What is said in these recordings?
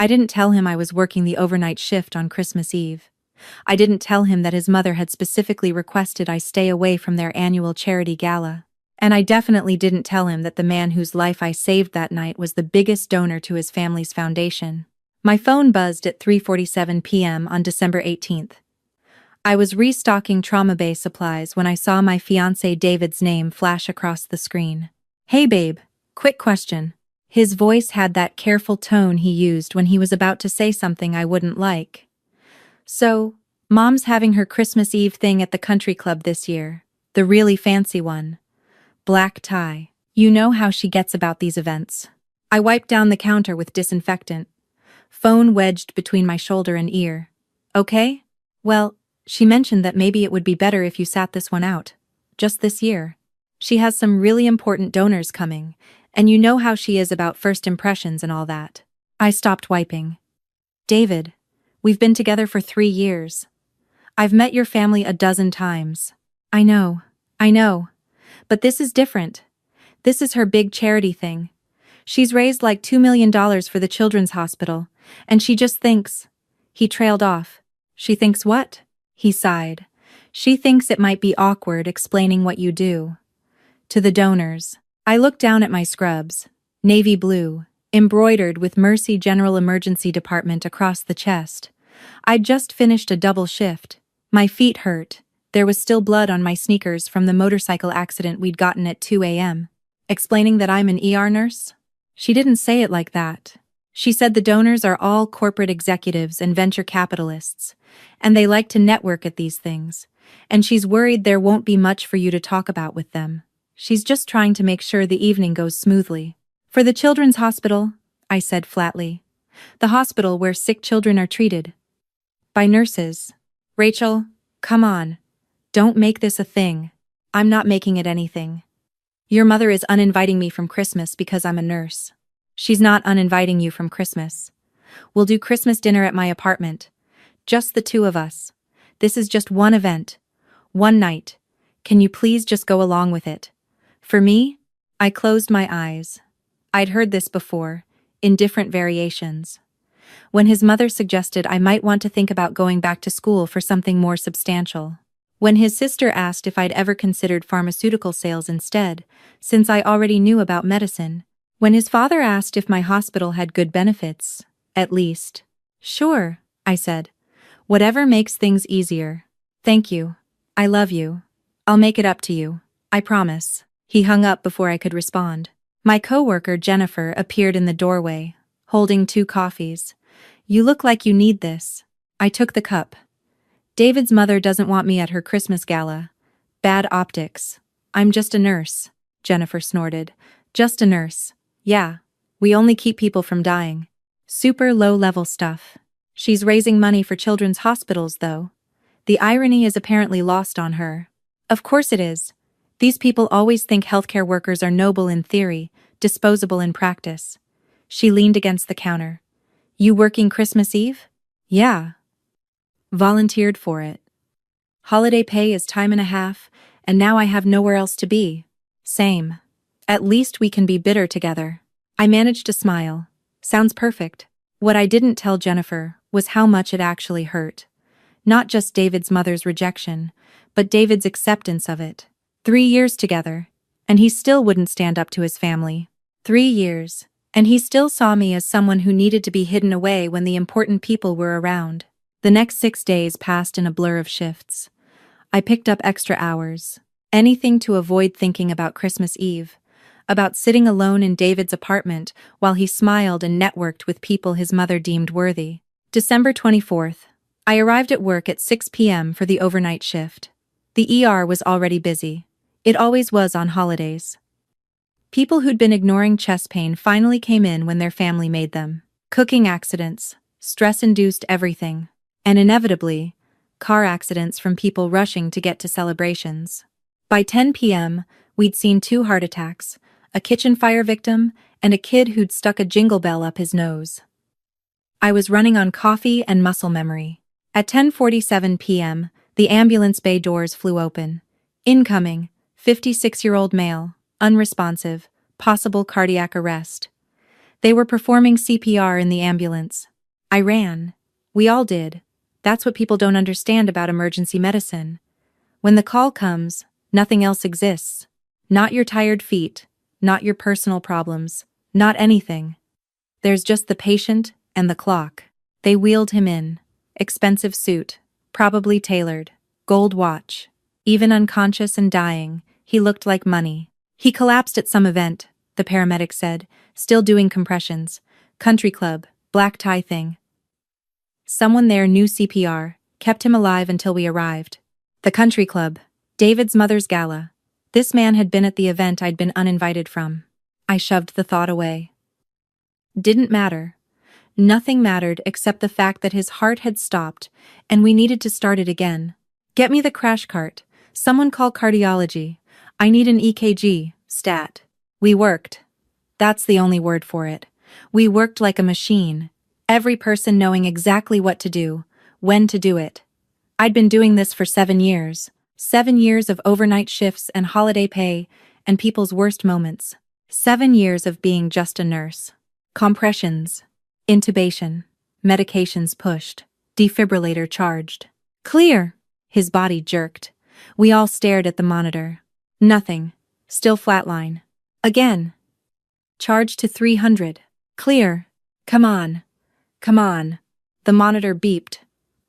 I didn't tell him I was working the overnight shift on Christmas Eve. I didn't tell him that his mother had specifically requested I stay away from their annual charity gala. And I definitely didn't tell him that the man whose life I saved that night was the biggest donor to his family's foundation. My phone buzzed at 3:47 p.m. on December 18th. I was restocking trauma bay supplies when I saw my fiancé David's name flash across the screen. "Hey babe, quick question." His voice had that careful tone he used when he was about to say something I wouldn't like. "So, Mom's having her Christmas Eve thing at the country club this year. The really fancy one. Black tie. You know how she gets about these events." I wiped down the counter with disinfectant. Phone wedged between my shoulder and ear. "Okay? Well, she mentioned that maybe it would be better if you sat this one out. Just this year. She has some really important donors coming, and you know how she is about first impressions and all that." I stopped wiping. "David, we've been together for 3 years. I've met your family a dozen times." I know. But this is different. This is her big charity thing. She's raised like $2 million for the children's hospital, and she just thinks..." He trailed off. "She thinks what?" He sighed. "She thinks it might be awkward explaining what you do to the donors." I looked down at my scrubs, navy blue, embroidered with Mercy General Emergency Department across the chest. I'd just finished a double shift. My feet hurt. There was still blood on my sneakers from the motorcycle accident we'd gotten at 2 a.m. Explaining that I'm an ER nurse? She didn't say it like that. She said the donors are all corporate executives and venture capitalists, and they like to network at these things, and she's worried there won't be much for you to talk about with them. She's just trying to make sure the evening goes smoothly. "For the children's hospital," I said flatly. "The hospital where sick children are treated by nurses." "Rachel, come on. Don't make this a thing." "I'm not making it anything. Your mother is uninviting me from Christmas because I'm a nurse." "She's not uninviting you from Christmas. We'll do Christmas dinner at my apartment. Just the two of us. This is just one event. One night. Can you please just go along with it? For me?" I closed my eyes. I'd heard this before, in different variations. When his mother suggested I might want to think about going back to school for something more substantial. When his sister asked if I'd ever considered pharmaceutical sales instead, since I already knew about medicine. When his father asked if my hospital had good benefits, at least. "Sure," I said. "Whatever makes things easier. Thank you. I love you. I'll make it up to you. I promise." He hung up before I could respond. My coworker Jennifer appeared in the doorway, holding 2 coffees. "You look like you need this." I took the cup. "David's mother doesn't want me at her Christmas gala. Bad optics. I'm just a nurse," Jennifer snorted. "Just a nurse. Yeah, we only keep people from dying. Super low-level stuff." She's raising money for children's hospitals, though. The irony is apparently lost on her. Of course it is. These people always think healthcare workers are noble in theory, disposable in practice. She leaned against the counter. "You working Christmas Eve?" "Yeah. Volunteered for it. Holiday pay is time and a half, and now I have nowhere else to be." "Same. At least we can be bitter together." I managed to smile. Sounds perfect. What I didn't tell Jennifer was how much it actually hurt. Not just David's mother's rejection, but David's acceptance of it. 3 years together, and he still wouldn't stand up to his family. 3 years, and he still saw me as someone who needed to be hidden away when the important people were around. The next 6 days passed in a blur of shifts. I picked up extra hours. Anything to avoid thinking about Christmas Eve. About sitting alone in David's apartment while he smiled and networked with people his mother deemed worthy. December 24th. I arrived at work at 6 p.m. for the overnight shift. The ER was already busy. It always was on holidays. People who'd been ignoring chest pain finally came in when their family made them. Cooking accidents, stress-induced everything. And inevitably, car accidents from people rushing to get to celebrations. By 10 p.m., we'd seen 2 heart attacks, a kitchen fire victim, and a kid who'd stuck a jingle bell up his nose. I was running on coffee and muscle memory. At 10:47 p.m., the ambulance bay doors flew open. Incoming, 56-year-old male, unresponsive, possible cardiac arrest. They were performing CPR in the ambulance, I ran. We all did. That's what people don't understand about emergency medicine. When the call comes, nothing else exists. Not your tired feet, not your personal problems, not anything. There's just the patient and the clock. They wheeled him in. Expensive suit, probably tailored, gold watch. Even unconscious and dying, he looked like money. He collapsed at some event, the paramedic said, still doing compressions. Country club, black tie thing. Someone there knew CPR, kept him alive until we arrived. The country club. David's mother's gala. This man had been at the event I'd been uninvited from. I shoved the thought away. Didn't matter. Nothing mattered except the fact that his heart had stopped, and we needed to start it again. Get me the crash cart. Someone call cardiology. I need an EKG, stat. We worked. That's the only word for it. We worked like a machine. Every person knowing exactly what to do, when to do it. I'd been doing this for 7 years. 7 years of overnight shifts and holiday pay, and people's worst moments. 7 years of being just a nurse. Compressions. Intubation. Medications pushed. Defibrillator charged. Clear! His body jerked. We all stared at the monitor. Nothing. Still flatline. Again. Charge to 300. Clear. Come on. Come on. The monitor beeped.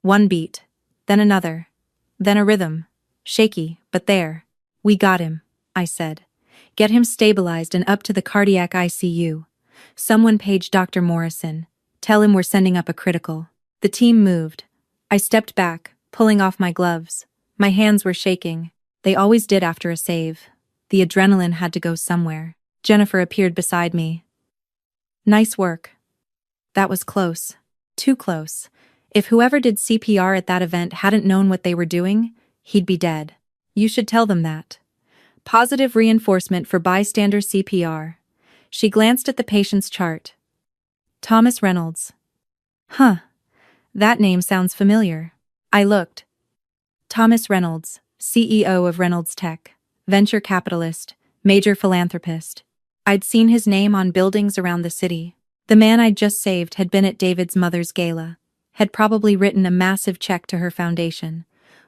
One beat. Then another. Then a rhythm. Shaky, but there. We got him, I said. Get him stabilized and up to the cardiac ICU. Someone page Dr. Morrison. Tell him we're sending up a critical. The team moved. I stepped back, pulling off my gloves. My hands were shaking. They always did after a save. The adrenaline had to go somewhere. Jennifer appeared beside me. Nice work. That was close. Too close. If whoever did CPR at that event hadn't known what they were doing, he'd be dead. You should tell them that. Positive reinforcement for bystander CPR. She glanced at the patient's chart. Thomas Reynolds. Huh. That name sounds familiar. I looked. Thomas Reynolds, CEO of Reynolds Tech, venture capitalist, major philanthropist. I'd seen his name on buildings around the city. The man I'd just saved had been at David's mother's gala, had probably written a massive check to her foundation,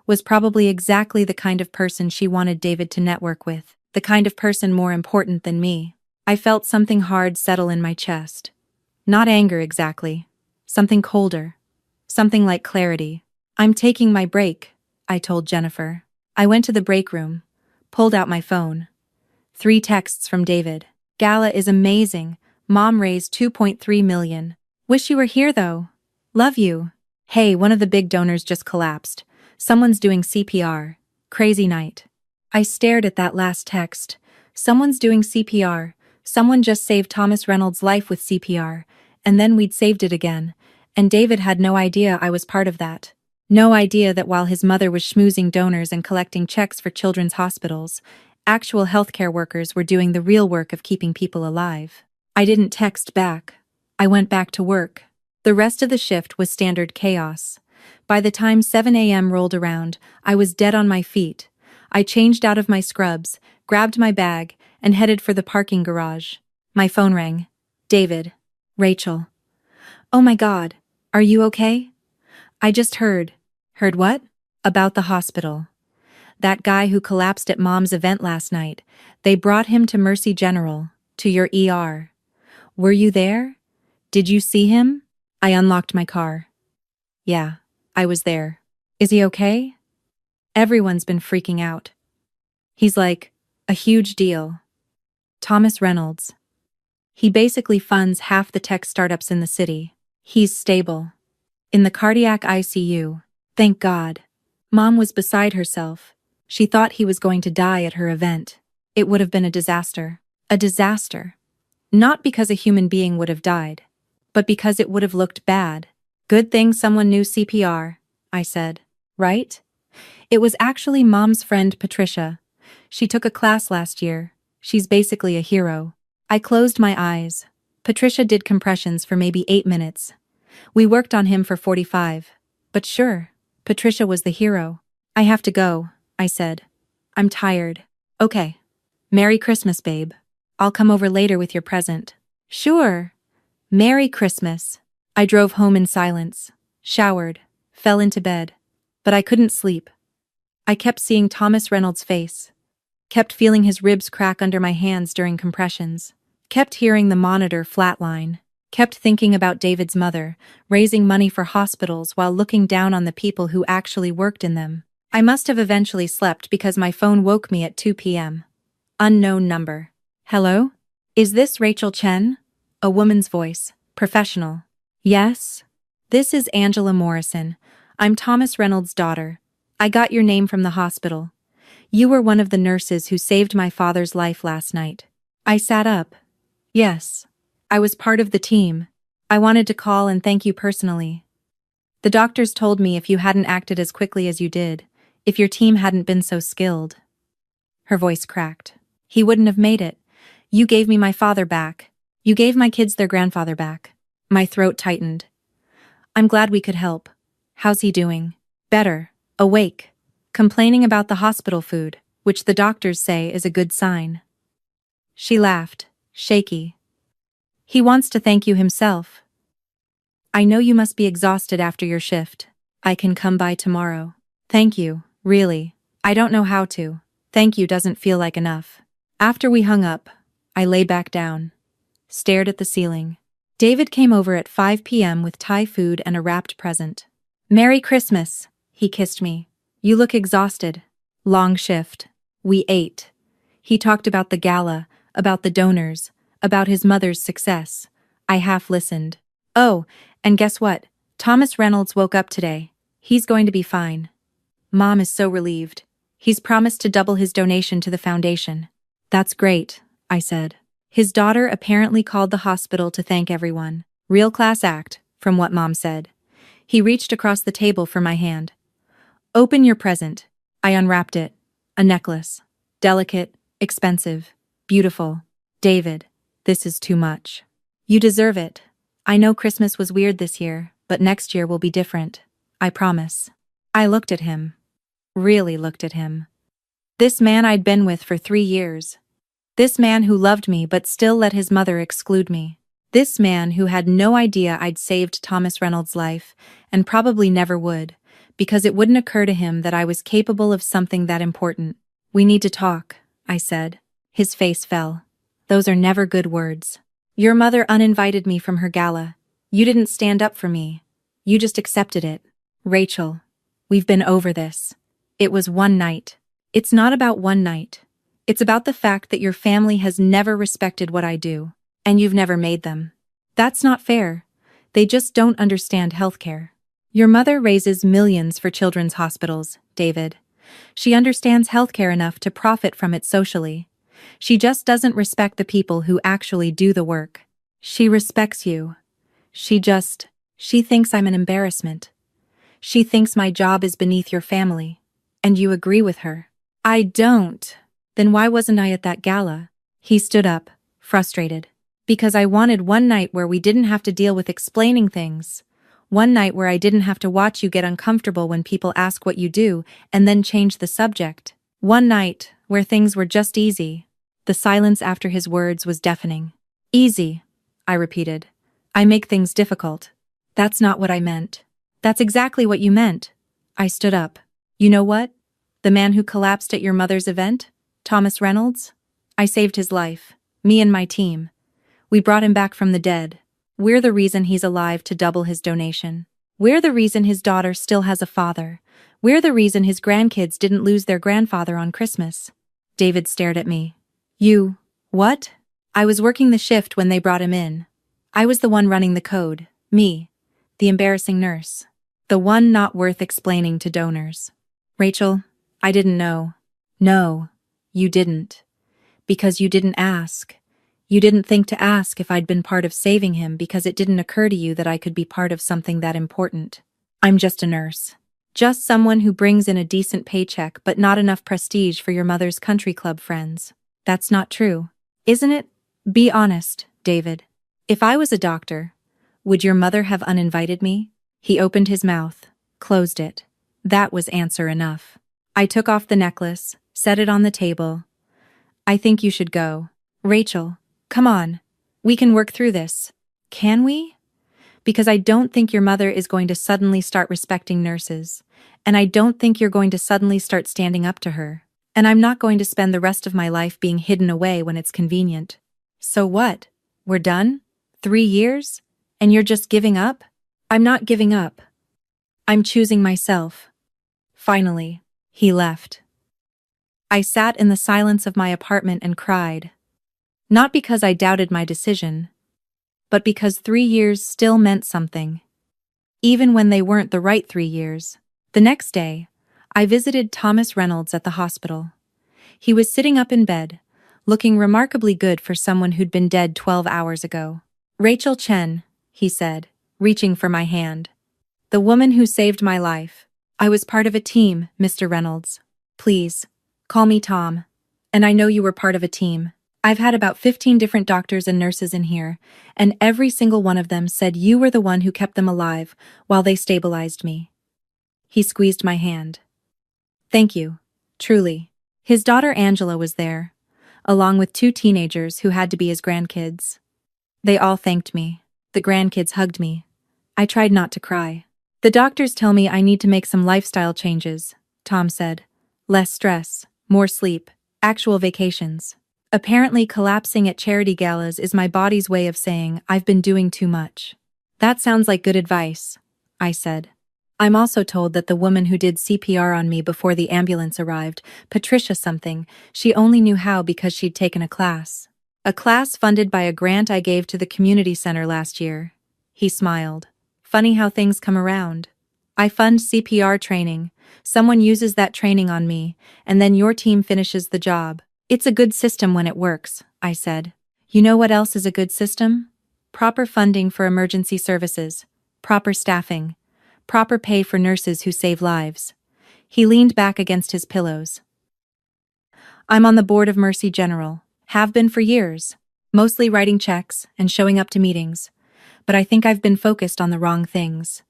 was probably exactly the kind of person she wanted David to network with, the kind of person more important than me. I felt something hard settle in my chest. Not anger exactly. Something colder. Something like clarity. I'm taking my break, I told Jennifer. I went to the break room, pulled out my phone. 3 texts from David. Gala is amazing. Mom raised $2.3 million. Wish you were here though. Love you. Hey, one of the big donors just collapsed. Someone's doing CPR. Crazy night. I stared at that last text. Someone's doing CPR. Someone just saved Thomas Reynolds' life with CPR, and then we'd saved it again. And David had no idea I was part of that. No idea that while his mother was schmoozing donors and collecting checks for children's hospitals, actual healthcare workers were doing the real work of keeping people alive. I didn't text back. I went back to work. The rest of the shift was standard chaos. By the time 7 a.m. rolled around, I was dead on my feet. I changed out of my scrubs, grabbed my bag, and headed for the parking garage. My phone rang. David. Rachel. Oh my God. Are you okay? I just heard. Heard what? About the hospital. That guy who collapsed at Mom's event last night. They brought him to Mercy General, to your ER. Were you there? Did you see him? I unlocked my car. Yeah, I was there. Is he okay? Everyone's been freaking out. He's like, a huge deal. Thomas Reynolds. He basically funds half the tech startups in the city. He's stable. In the cardiac ICU. Thank God. Mom was beside herself. She thought he was going to die at her event. It would have been a disaster. A disaster. Not because a human being would have died, but because it would have looked bad. Good thing someone knew CPR, I said. Right? It was actually Mom's friend Patricia. She took a class last year. She's basically a hero. I closed my eyes. Patricia did compressions for maybe 8 minutes. We worked on him for 45. But sure, Patricia was the hero. I have to go, I said. I'm tired. Okay. Merry Christmas, babe. I'll come over later with your present. Sure. Merry Christmas. I drove home in silence, showered, fell into bed. But I couldn't sleep. I kept seeing Thomas Reynolds' face. Kept feeling his ribs crack under my hands during compressions. Kept hearing the monitor flatline. Kept thinking about David's mother, raising money for hospitals while looking down on the people who actually worked in them. I must have eventually slept because my phone woke me at 2 p.m. Unknown number. Hello? Is this Rachel Chen? A woman's voice. Professional. Yes? This is Angela Morrison. I'm Thomas Reynolds' daughter. I got your name from the hospital. You were one of the nurses who saved my father's life last night. I sat up. Yes. I was part of the team. I wanted to call and thank you personally. The doctors told me if you hadn't acted as quickly as you did, if your team hadn't been so skilled. Her voice cracked. He wouldn't have made it. You gave me my father back. You gave my kids their grandfather back. My throat tightened. I'm glad we could help. How's he doing? Better. Awake. Complaining about the hospital food, which the doctors say is a good sign. She laughed, shaky. He wants to thank you himself. I know you must be exhausted after your shift. I can come by tomorrow. Thank you, really. I don't know how to. Thank you doesn't feel like enough. After we hung up, I lay back down, stared at the ceiling. David came over at 5 p.m. with Thai food and a wrapped present. Merry Christmas, he kissed me. You look exhausted. Long shift. We ate. He talked about the gala, about the donors, about his mother's success. I half listened. Oh, and guess what? Thomas Reynolds woke up today. He's going to be fine. Mom is so relieved. He's promised to double his donation to the foundation. That's great, I said. His daughter apparently called the hospital to thank everyone. Real class act, from what Mom said. He reached across the table for my hand. Open your present. I unwrapped it. A necklace. Delicate, expensive, beautiful. David, this is too much. You deserve it. I know Christmas was weird this year, but next year will be different. I promise. I looked at him. Really looked at him. This man I'd been with for 3 years. This man who loved me but still let his mother exclude me. This man who had no idea I'd saved Thomas Reynolds' life, and probably never would, because it wouldn't occur to him that I was capable of something that important. We need to talk, I said. His face fell. Those are never good words. Your mother uninvited me from her gala. You didn't stand up for me. You just accepted it. Rachel, we've been over this. It was one night. It's not about one night. It's about the fact that your family has never respected what I do, and you've never made them. That's not fair. They just don't understand healthcare. Your mother raises millions for children's hospitals, David. She understands healthcare enough to profit from it socially. She just doesn't respect the people who actually do the work. She respects you. She thinks I'm an embarrassment. She thinks my job is beneath your family. And you agree with her. I don't. Then why wasn't I at that gala? He stood up, frustrated. Because I wanted one night where we didn't have to deal with explaining things. One night where I didn't have to watch you get uncomfortable when people ask what you do and then change the subject. One night where things were just easy. The silence after his words was deafening. Easy, I repeated. I make things difficult. That's not what I meant. That's exactly what you meant. I stood up. You know what? The man who collapsed at your mother's event? Thomas Reynolds? I saved his life. Me and my team. We brought him back from the dead. We're the reason he's alive to double his donation. We're the reason his daughter still has a father. We're the reason his grandkids didn't lose their grandfather on Christmas. David stared at me. You, what? I was working the shift when they brought him in. I was the one running the code. Me. The embarrassing nurse. The one not worth explaining to donors. Rachel, I didn't know. No, you didn't. Because you didn't ask. You didn't think to ask if I'd been part of saving him because it didn't occur to you that I could be part of something that important. I'm just a nurse. Just someone who brings in a decent paycheck but not enough prestige for your mother's country club friends. That's not true. Isn't it? Be honest, David. If I was a doctor, would your mother have uninvited me? He opened his mouth, closed it. That was answer enough. I took off the necklace, set it on the table. I think you should go. Rachel, come on. We can work through this. Can we? Because I don't think your mother is going to suddenly start respecting nurses. And I don't think you're going to suddenly start standing up to her. And I'm not going to spend the rest of my life being hidden away when it's convenient. So what? We're done? 3 years? And you're just giving up? I'm not giving up. I'm choosing myself. Finally, he left. I sat in the silence of my apartment and cried. Not because I doubted my decision, but because 3 years still meant something. Even when they weren't the right 3 years. The next day, I visited Thomas Reynolds at the hospital. He was sitting up in bed, looking remarkably good for someone who'd been dead 12 hours ago. "Rachel Chen," he said, reaching for my hand. "The woman who saved my life. I was part of a team, Mr. Reynolds. Please, call me Tom. And I know you were part of a team. I've had about 15 different doctors and nurses in here, and every single one of them said you were the one who kept them alive while they stabilized me." He squeezed my hand. "Thank you, truly." His daughter Angela was there, along with 2 teenagers who had to be his grandkids. They all thanked me. The grandkids hugged me. I tried not to cry. "The doctors tell me I need to make some lifestyle changes," Tom said. "Less stress, more sleep, actual vacations. Apparently collapsing at charity galas is my body's way of saying I've been doing too much." "That sounds like good advice," I said. "I'm also told that the woman who did CPR on me before the ambulance arrived, Patricia something, she only knew how because she'd taken a class. A class funded by a grant I gave to the community center last year." He smiled. "Funny how things come around. I fund CPR training, someone uses that training on me, and then your team finishes the job. It's a good system when it works," I said. "You know what else is a good system? Proper funding for emergency services, proper staffing, proper pay for nurses who save lives." He leaned back against his pillows. "I'm on the board of Mercy General, have been for years, mostly writing checks and showing up to meetings, but I think I've been focused on the wrong things.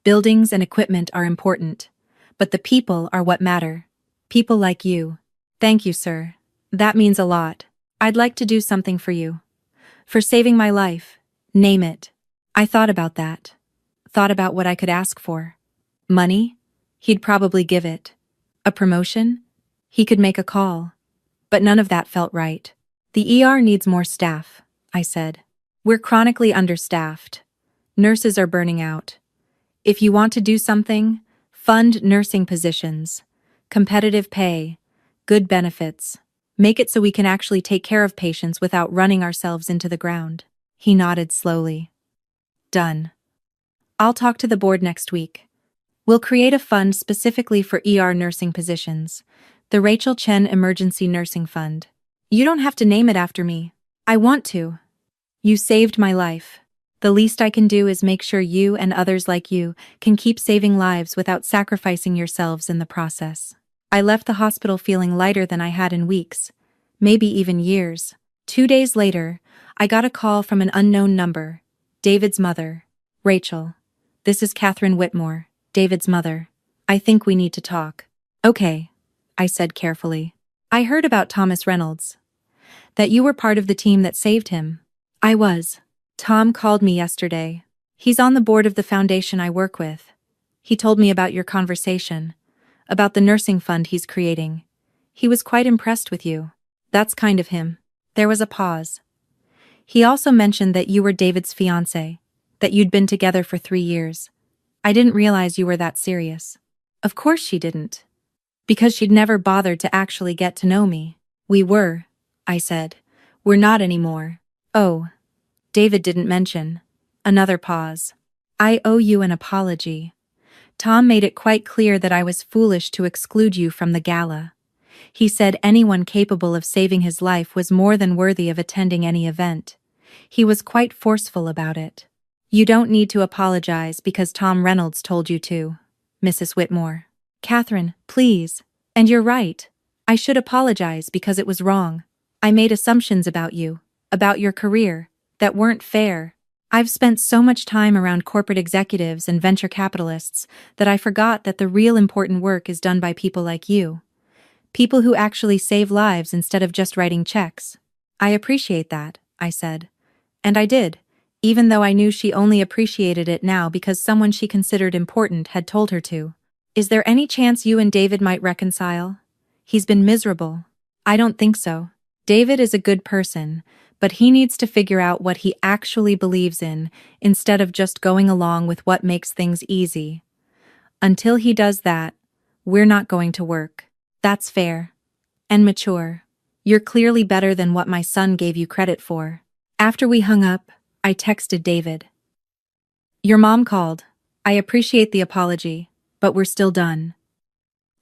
Buildings and equipment are important, but the people are what matter. People like you." "Thank you, sir. That means a lot. I'd like to do something for you. For saving my life, name it." I thought about that. Thought about what I could ask for. Money? He'd probably give it. A promotion? He could make a call. But none of that felt right. "The ER needs more staff," I said. "We're chronically understaffed. Nurses are burning out. If you want to do something, fund nursing positions, competitive pay, good benefits. Make it so we can actually take care of patients without running ourselves into the ground." He nodded slowly. "Done. I'll talk to the board next week. We'll create a fund specifically for ER nursing positions, the Rachel Chen Emergency Nursing Fund. You don't have to name it after me. I want to. You saved my life. The least I can do is make sure you and others like you can keep saving lives without sacrificing yourselves in the process." I left the hospital feeling lighter than I had in weeks, maybe even years. 2 days later, I got a call from an unknown number. David's mother. "Rachel. This is Catherine Whitmore, David's mother. I think we need to talk." "Okay," I said carefully. "I heard about Thomas Reynolds. That you were part of the team that saved him." "I was. Tom called me yesterday. He's on the board of the foundation I work with. He told me about your conversation, about the nursing fund he's creating. He was quite impressed with you." "That's kind of him." There was a pause. "He also mentioned that you were David's fiancé, that you'd been together for 3 years. I didn't realize you were that serious." Of course she didn't. Because she'd never bothered to actually get to know me. "We were," I said. "We're not anymore." "Oh." David didn't mention. Another pause. "I owe you an apology. Tom made it quite clear that I was foolish to exclude you from the gala. He said anyone capable of saving his life was more than worthy of attending any event. He was quite forceful about it." "You don't need to apologize because Tom Reynolds told you to, Mrs. Whitmore." "Catherine, please. And you're right. I should apologize because it was wrong. I made assumptions about you, about your career, that weren't fair. I've spent so much time around corporate executives and venture capitalists that I forgot that the real important work is done by people like you. People who actually save lives instead of just writing checks." "I appreciate that," I said. "And I did. even though I knew she only appreciated it now because someone she considered important had told her to. Is there any chance you and David might reconcile? He's been miserable. I don't think so. David is a good person, but he needs to figure out what he actually believes in instead of just going along with what makes things easy. Until he does that, we're not going to work. That's fair. And mature. You're clearly better than what my son gave you credit for. After we hung up, I texted David. Your mom called. I appreciate the apology, but we're still done.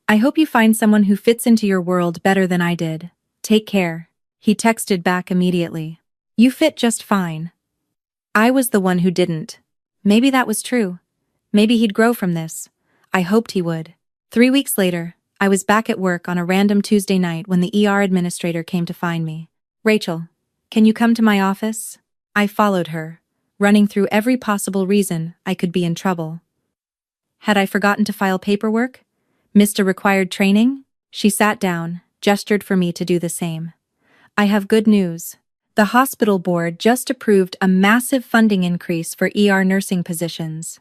I hope you find someone who fits into your world better than I did. Take care. He texted back immediately. You fit just fine. I was the one who didn't. Maybe that was true. Maybe he'd grow from this. I hoped he would. 3 weeks later, I was back at work on a random Tuesday night when the ER administrator came to find me. Rachel, can you come to my office? I followed her, running through every possible reason I could be in trouble. Had I forgotten to file paperwork? Missed a required training? She sat down, gestured for me to do the same. I have good news. The hospital board just approved a massive funding increase for ER nursing positions.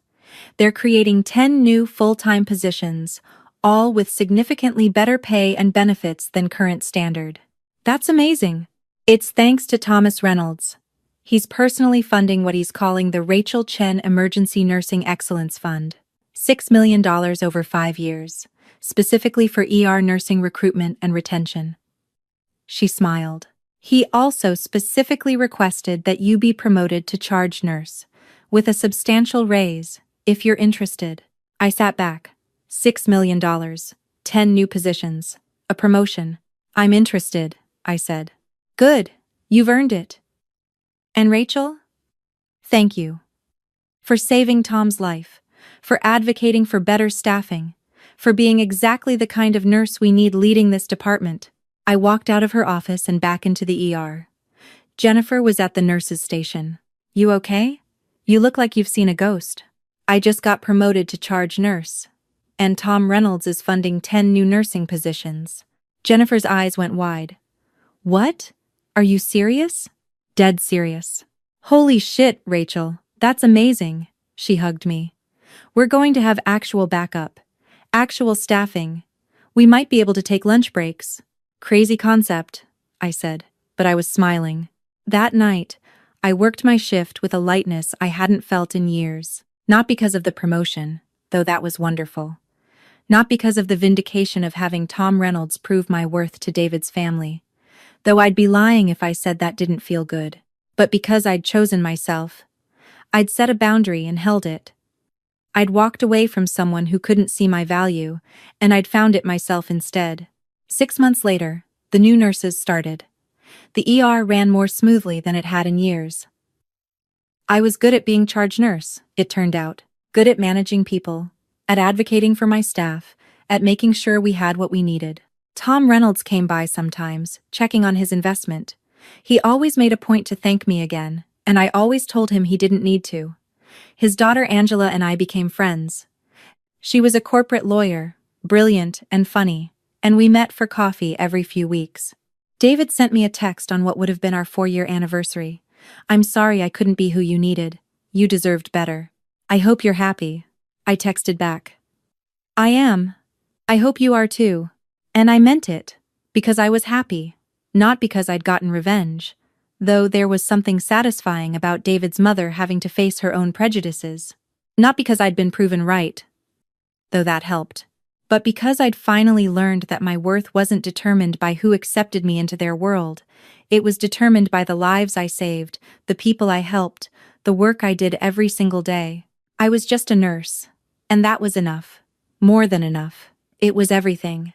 They're creating 10 new full-time positions, all with significantly better pay and benefits than current standard. That's amazing. It's thanks to Thomas Reynolds. He's personally funding what he's calling the Rachel Chen Emergency Nursing Excellence Fund. $6 million over 5 years, specifically for ER nursing recruitment and retention. She smiled. He also specifically requested that you be promoted to charge nurse, with a substantial raise, if you're interested. I sat back. $6 million, 10 new positions, a promotion. I'm interested, I said. Good, you've earned it. And Rachel? Thank you. For saving Tom's life, for advocating for better staffing, for being exactly the kind of nurse we need leading this department. I walked out of her office and back into the ER. Jennifer was at the nurse's station. You okay? You look like you've seen a ghost. I just got promoted to charge nurse. And Tom Reynolds is funding 10 new nursing positions. Jennifer's eyes went wide. What? Are you serious? Dead serious. Holy shit, Rachel. That's amazing. She hugged me. We're going to have actual backup. Actual staffing. We might be able to take lunch breaks. Crazy concept, I said, but I was smiling. That night, I worked my shift with a lightness I hadn't felt in years. Not because of the promotion, though that was wonderful. Not because of the vindication of having Tom Reynolds prove my worth to David's family, though I'd be lying if I said that didn't feel good. But because I'd chosen myself. I'd set a boundary and held it. I'd walked away from someone who couldn't see my value, and I'd found it myself instead. 6 months later, the new nurses started. The ER ran more smoothly than it had in years. I was good at being charge nurse, it turned out. Good at managing people, at advocating for my staff, at making sure we had what we needed. Tom Reynolds came by sometimes, checking on his investment. He always made a point to thank me again, and I always told him he didn't need to. His daughter Angela and I became friends. She was a corporate lawyer, brilliant and funny, and we met for coffee every few weeks. David sent me a text on what would have been our 4-year anniversary. I'm sorry I couldn't be who you needed. You deserved better. I hope you're happy. I texted back. I am. I hope you are too. And I meant it, because I was happy, not because I'd gotten revenge, though there was something satisfying about David's mother having to face her own prejudices. Not because I'd been proven right, though that helped. But because I'd finally learned that my worth wasn't determined by who accepted me into their world, it was determined by the lives I saved, the people I helped, the work I did every single day. I was just a nurse, and that was enough. More than enough. It was everything.